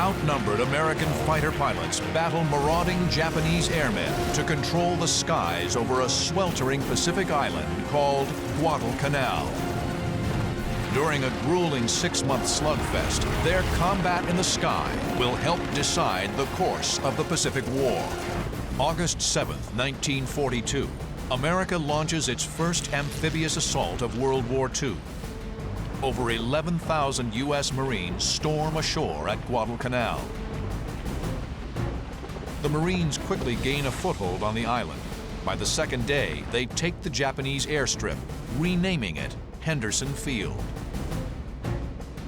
Outnumbered American fighter pilots battle marauding Japanese airmen to control the skies over a sweltering Pacific island called Guadalcanal. During a grueling 6-month slugfest, their combat in the sky will help decide the course of the Pacific War. August 7, 1942, America launches its first amphibious assault of World War II. Over 11,000 U.S. Marines storm ashore at Guadalcanal. The Marines quickly gain a foothold on the island. By the second day, they take the Japanese airstrip, renaming it Henderson Field.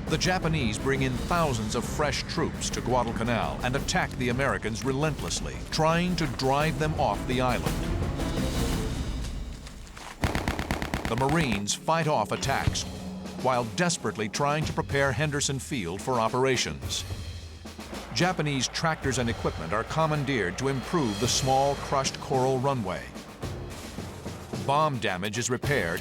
The Japanese bring in thousands of fresh troops to Guadalcanal and attack the Americans relentlessly, trying to drive them off the island. The Marines fight off attacks while desperately trying to prepare Henderson Field for operations. Japanese tractors and equipment are commandeered to improve the small crushed coral runway. Bomb damage is repaired,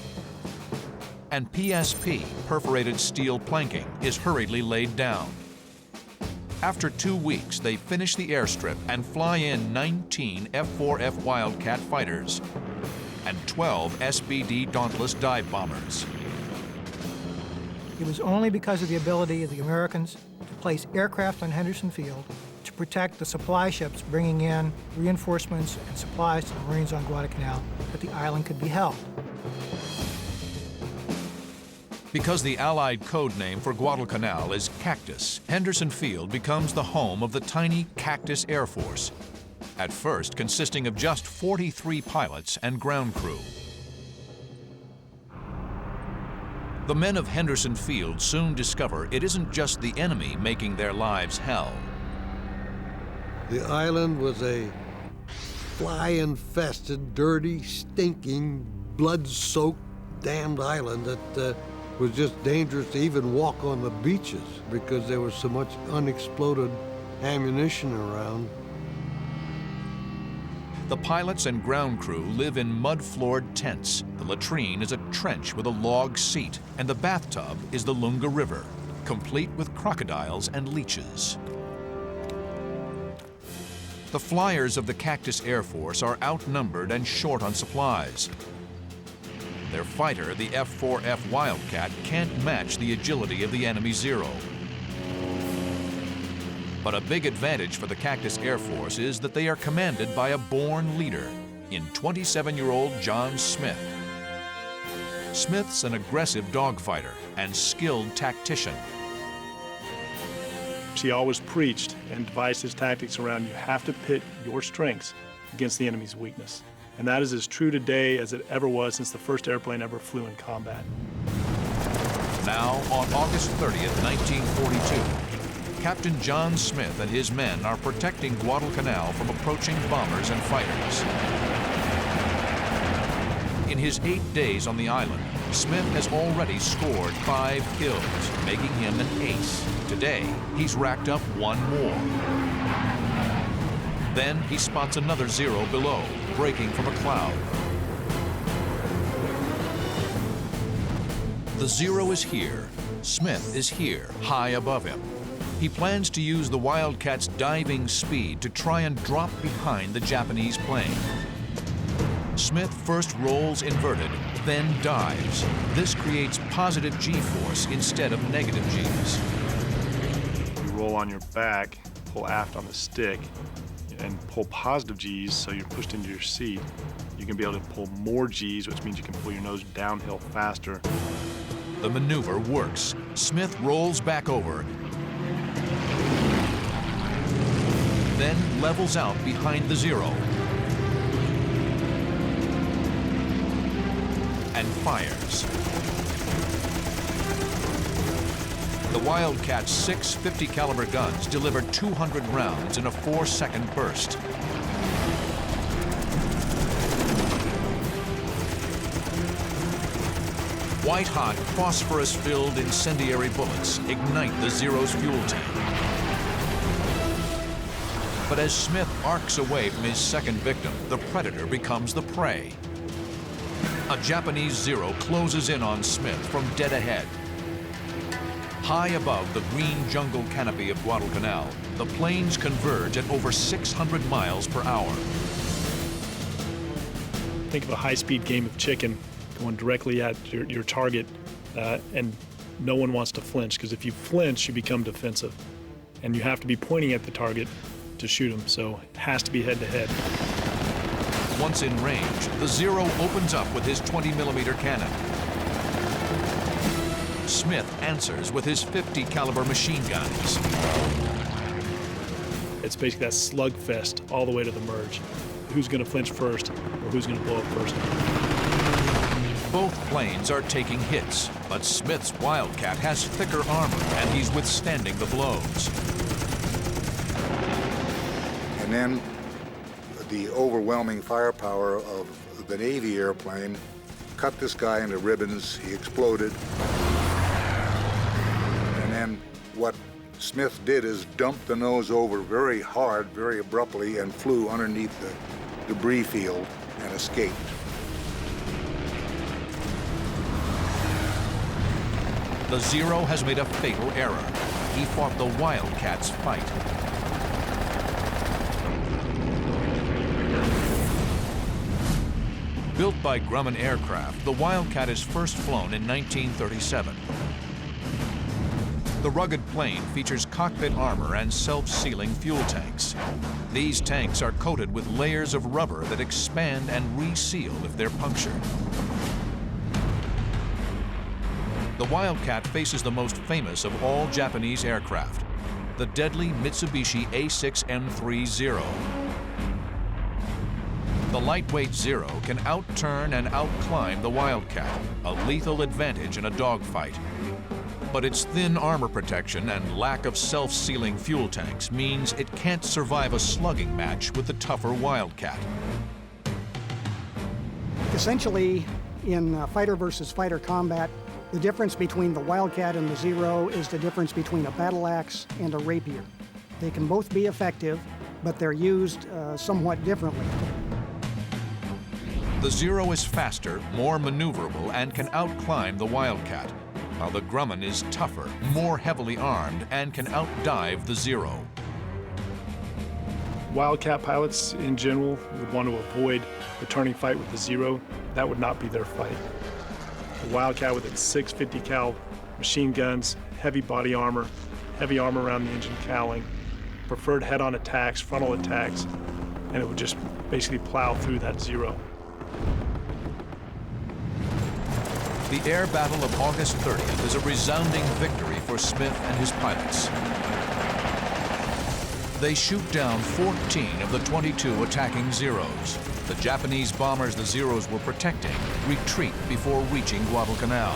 and PSP, perforated steel planking, is hurriedly laid down. After 2 weeks, they finish the airstrip and fly in 19 F-4F Wildcat fighters and 12 SBD Dauntless dive bombers. It was only because of the ability of the Americans to place aircraft on Henderson Field to protect the supply ships bringing in reinforcements and supplies to the Marines on Guadalcanal that the island could be held. Because the Allied code name for Guadalcanal is Cactus, Henderson Field becomes the home of the tiny Cactus Air Force, at first consisting of just 43 pilots and ground crew. The men of Henderson Field soon discover it isn't just the enemy making their lives hell. The island was a fly-infested, dirty, stinking, blood-soaked, damned island that was just dangerous to even walk on the beaches because there was so much unexploded ammunition around. The pilots and ground crew live in mud-floored tents. The latrine is a trench with a log seat, and the bathtub is the Lunga River, complete with crocodiles and leeches. The flyers of the Cactus Air Force are outnumbered and short on supplies. Their fighter, the F-4F Wildcat, can't match the agility of the enemy Zero. But a big advantage for the Cactus Air Force is that they are commanded by a born leader in 27-year-old John Smith. Smith's an aggressive dogfighter and skilled tactician. He always preached and devised his tactics around you have to pit your strengths against the enemy's weakness. And that is as true today as it ever was since the first airplane ever flew in combat. Now, on August 30th, 1942, Captain John Smith and his men are protecting Guadalcanal from approaching bombers and fighters. In his 8 days on the island, Smith has already scored 5 kills, making him an ace. Today, he's racked up 1 more. Then he spots another Zero below, breaking from a cloud. The Zero is here. Smith is here, high above him. He plans to use the Wildcat's diving speed to try and drop behind the Japanese plane. Smith first rolls inverted, then dives. This creates positive G-force instead of negative G's. You roll on your back, pull aft on the stick, and pull positive G's so you're pushed into your seat. You can be able to pull more G's, which means you can pull your nose downhill faster. The maneuver works. Smith rolls back over, then levels out behind the Zero and fires. The Wildcat's 6 .50 caliber guns deliver 200 rounds in a 4-second burst. White-hot, phosphorus-filled incendiary bullets ignite the Zero's fuel tank. But as Smith arcs away from his second victim, the predator becomes the prey. A Japanese Zero closes in on Smith from dead ahead. High above the green jungle canopy of Guadalcanal, the planes converge at over 600 miles per hour. Think of a high-speed game of chicken going directly at your target, and no one wants to flinch, because if you flinch, you become defensive. And you have to be pointing at the target to shoot them, so it has to be head-to-head. Once in range, the Zero opens up with his 20mm cannon. Smith answers with his 50 caliber machine guns. It's basically that slugfest all the way to the merge. Who's going to flinch first, or who's going to blow up first? Both planes are taking hits, but Smith's Wildcat has thicker armor, and he's withstanding the blows. And then the overwhelming firepower of the Navy airplane cut this guy into ribbons. He exploded. And then what Smith did is dump the nose over very hard, very abruptly, and flew underneath the debris field and escaped. The Zero has made a fatal error. He fought the Wildcat's fight. Built by Grumman Aircraft, the Wildcat is first flown in 1937. The rugged plane features cockpit armor and self-sealing fuel tanks. These tanks are coated with layers of rubber that expand and reseal if they're punctured. The Wildcat faces the most famous of all Japanese aircraft, the deadly Mitsubishi A6M3 The lightweight Zero can outturn and outclimb the Wildcat, a lethal advantage in a dogfight. But its thin armor protection and lack of self-sealing fuel tanks means it can't survive a slugging match with the tougher Wildcat. Essentially, in fighter versus fighter combat, the difference between the Wildcat and the Zero is the difference between a battle axe and a rapier. They can both be effective, but they're used somewhat differently. The Zero is faster, more maneuverable, and can outclimb the Wildcat, while the Grumman is tougher, more heavily armed, and can outdive the Zero. Wildcat pilots in general would want to avoid the turning fight with the Zero. That would not be their fight. The Wildcat with its 650 cal machine guns, heavy body armor, heavy armor around the engine cowling, preferred head-on attacks, frontal attacks, and it would just basically plow through that Zero. The air battle of August 30th is a resounding victory for Smith and his pilots. They shoot down 14 of the 22 attacking Zeros. The Japanese bombers the Zeros were protecting retreat before reaching Guadalcanal.